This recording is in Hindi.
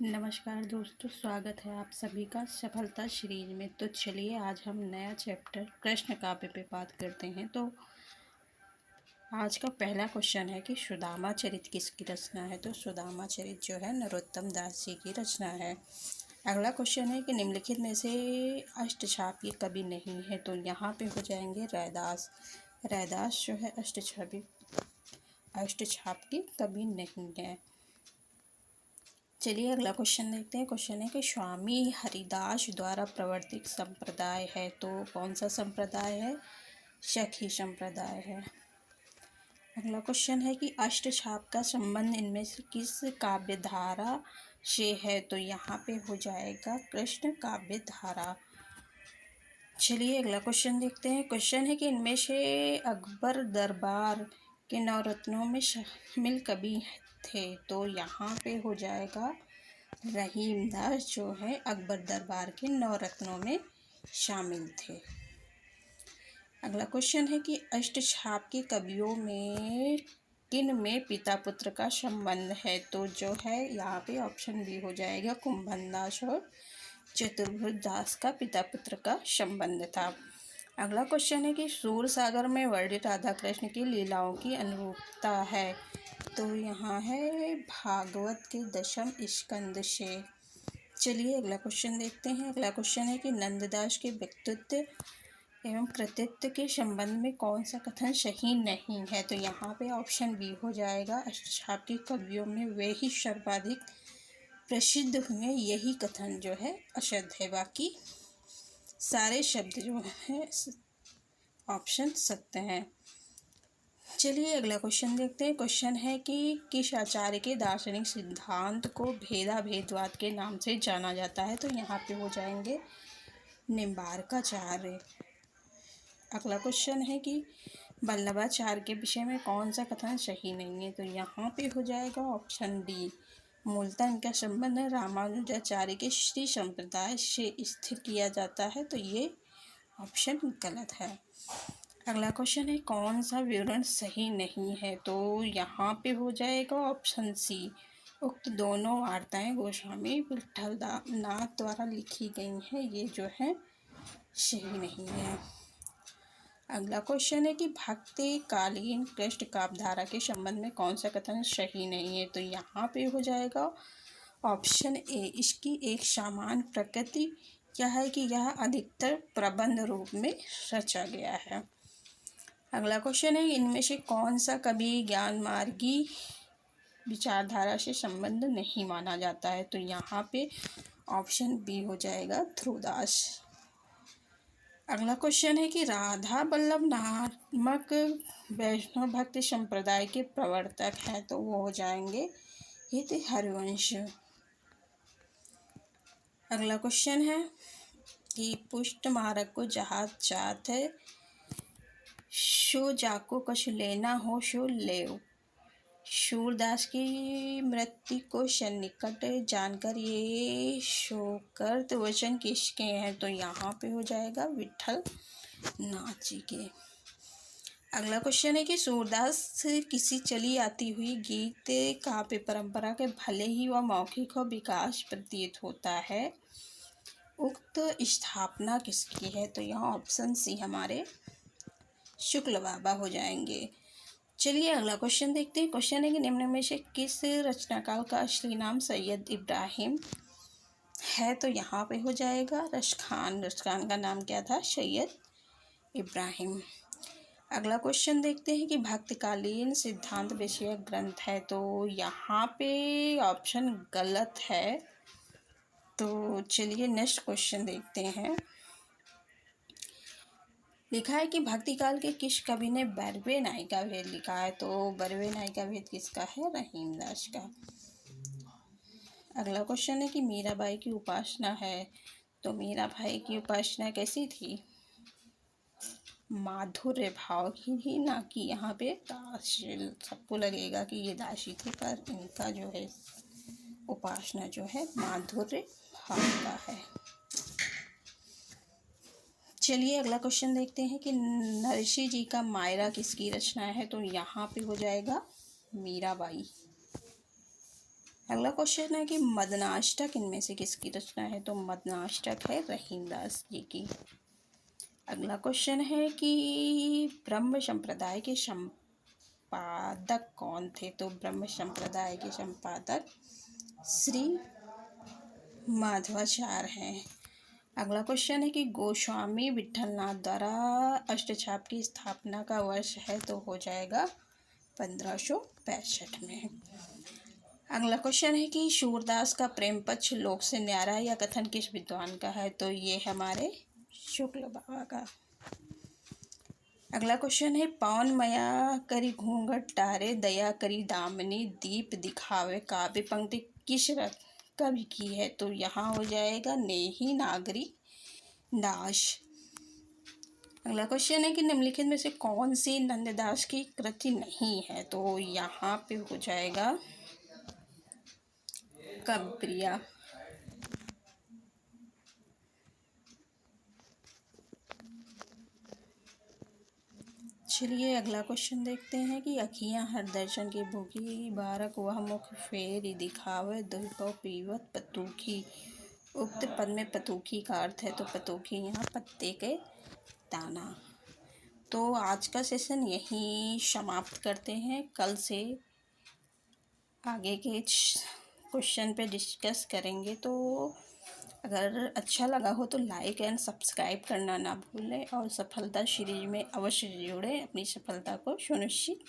नमस्कार दोस्तों, स्वागत है आप सभी का सफलता सीरीज में। तो चलिए आज हम नया चैप्टर कृष्ण काव्य पे बात करते हैं। तो आज का पहला क्वेश्चन है कि सुदामा चरित किसकी रचना है। तो सुदामा चरित जो है नरोत्तम दास जी की रचना है। अगला क्वेश्चन है कि निम्नलिखित में से अष्टछाप की कवि नहीं है। तो यहाँ पे हो जाएंगे रैदास। रैदास जो है अष्टछाप की कवि नहीं है। चलिए अगला क्वेश्चन देखते हैं। क्वेश्चन है कि स्वामी हरिदास द्वारा प्रवर्तित संप्रदाय है। तो कौन सा संप्रदाय है? सखी संप्रदाय है। अगला क्वेश्चन है कि अष्टछाप का संबंध इनमें से किस काव्य धारा से है। तो यहाँ पे हो जाएगा कृष्ण काव्य धारा। चलिए अगला क्वेश्चन देखते हैं। क्वेश्चन है कि इनमें से अकबर दरबार के नवरत्नों में शामिल कवि थे। तो यहाँ पे हो जाएगा रहीम दास जो है अकबर दरबार के नवरत्नों में शामिल थे। अगला क्वेश्चन है कि अष्टछाप के कवियों में किन में पिता पुत्र का संबंध है। तो जो है यहाँ पे ऑप्शन बी हो जाएगा कुंभन दास और चतुर्भुज दास का पिता पुत्र का संबंध था। अगला क्वेश्चन है कि सूर सागर में वर्णित राधा कृष्ण की लीलाओं की अनुरूपता है। तो यहाँ है भागवत के दशम स्कंद से। चलिए अगला क्वेश्चन देखते हैं। अगला क्वेश्चन है कि नंददास के व्यक्तित्व एवं कृतित्व के संबंध में कौन सा कथन सही नहीं है। तो यहाँ पे ऑप्शन बी हो जाएगा अष्टछाप के कवियों में वे ही सर्वाधिक प्रसिद्ध हुए, यही कथन जो है अशुद्ध है। बाकी सारे शब्द जो है ऑप्शन सत्य हैं। चलिए अगला क्वेश्चन देखते हैं। क्वेश्चन है कि किस आचार्य के दार्शनिक सिद्धांत को भेदाभेदवाद के नाम से जाना जाता है। तो यहाँ पे हो जाएंगे निम्बार्काचार्य। अगला क्वेश्चन है कि वल्लभाचार्य के विषय में कौन सा कथन सही नहीं है। तो यहाँ पे हो जाएगा ऑप्शन डी। मूलतः इनका संबंध रामानुजाचार्य के श्री संप्रदाय से स्थिर किया जाता है। तो ये ऑप्शन गलत है। अगला क्वेश्चन है कौन सा विवरण सही नहीं है। तो यहाँ पे हो जाएगा ऑप्शन सी। उक्त दोनों वार्ताएं गोस्वामी विट्ठल नाथ द्वारा लिखी गई हैं, ये जो है सही नहीं है। अगला क्वेश्चन है कि भक्ति कालीन कृष्ण काव्यधारा के संबंध में कौन सा कथन सही नहीं है। तो यहाँ पे हो जाएगा ऑप्शन ए। इसकी एक सामान्य प्रकृति क्या है कि यह अधिकतर प्रबंध रूप में रचा गया है। अगला क्वेश्चन है इनमें से कौन सा कवि ज्ञान मार्गी विचारधारा से संबंध नहीं माना जाता है। तो यहाँ पे ऑप्शन बी हो जाएगा ध्रुवदास। अगला क्वेश्चन है कि राधा वल्लभ नामक वैष्णव भक्ति संप्रदाय के प्रवर्तक हैं। तो वो हो जाएंगे हित हरिवंश। अगला क्वेश्चन है कि पुष्ट मार्ग को जहाज जात है शो जाको कछ लेना हो शो लेव। सूरदास की मृत्यु को सन्निकट जानकर ये शोकर्त वचन किसके हैं। तो यहाँ पे हो जाएगा विट्ठल नाथ जी के। अगला क्वेश्चन है कि सूरदास किसी चली आती हुई गीत काव्य परंपरा के भले ही वह मौखिक और विकास प्रतीत होता है, उक्त स्थापना किसकी है। तो यहाँ ऑप्शन सी हमारे शुक्ल बाबा हो जाएंगे। चलिए अगला क्वेश्चन देखते हैं। क्वेश्चन है कि निम्न में से किस रचनाकार का असली नाम सैयद इब्राहिम है। तो यहाँ पे हो जाएगा रसखान। रसखान का नाम क्या था? सैयद इब्राहिम। अगला क्वेश्चन देखते हैं कि भक्तकालीन सिद्धांत विषयक ग्रंथ है। तो यहाँ पे ऑप्शन गलत है। तो चलिए नेक्स्ट क्वेश्चन देखते हैं। लिखा है कि भक्ति काल के किस कवि ने बरवे नायिका भेद लिखा है। तो बरवे नायिका भेद किसका है? रहीम दास का। अगला क्वेश्चन है कि मीराबाई की उपासना है। तो मीराबाई की उपासना कैसी थी? माधुर्य भाव की ही, ना कि यहाँ पे दासी। सबको लगेगा कि ये दासी थी, पर इनका जो है उपासना जो है माधुर्य भाव का है। चलिए अगला क्वेश्चन देखते हैं कि नरसिंह जी का मायरा किसकी रचना है। तो यहाँ पे हो जाएगा मीराबाई। अगला क्वेश्चन है कि मदनाष्टक इनमें से किसकी रचना है, तो मदनाष्टक है रहीमदास जी की। अगला क्वेश्चन है कि ब्रह्म संप्रदाय के संपादक कौन थे, तो ब्रह्म संप्रदाय के संपादक श्री माधवाचार्य हैं। अगला क्वेश्चन है कि गोस्वामी विठलनाथ द्वारा अष्टछाप की स्थापना का वर्ष है, तो हो जाएगा 1565 में। अगला क्वेश्चन है कि सूरदास का प्रेम पक्ष लोक से न्यारा या कथन किस विद्वान का है, तो ये हमारे शुक्ल बाबा का। अगला क्वेश्चन है पवन मया करी घूंघट टारे दया करी दामनी दीप दिखावे काव्य पंक्ति किस कवि की है, तो यहाँ हो जाएगा नेही नागरी दास। अगला क्वेश्चन है कि निम्नलिखित में से कौन सी नंददास की कृति नहीं है, तो यहाँ पे हो जाएगा कब्रिया। चलिए अगला क्वेश्चन देखते हैं कि अखियाँ हर दर्शन की भूखी बारक वह मुख फेर दिखावे दुर्गो पीवत पतूखी। उक्त पद में पतूखी का अर्थ है, तो पतूखी यहाँ पत्ते के दाना। तो आज का सेशन यहीं समाप्त करते हैं, कल से आगे के क्वेश्चन पे डिस्कस करेंगे। तो अगर अच्छा लगा हो तो लाइक एंड सब्सक्राइब करना ना भूलें और सफलता सीरीज में अवश्य जुड़ें, अपनी सफलता को सुनिश्चित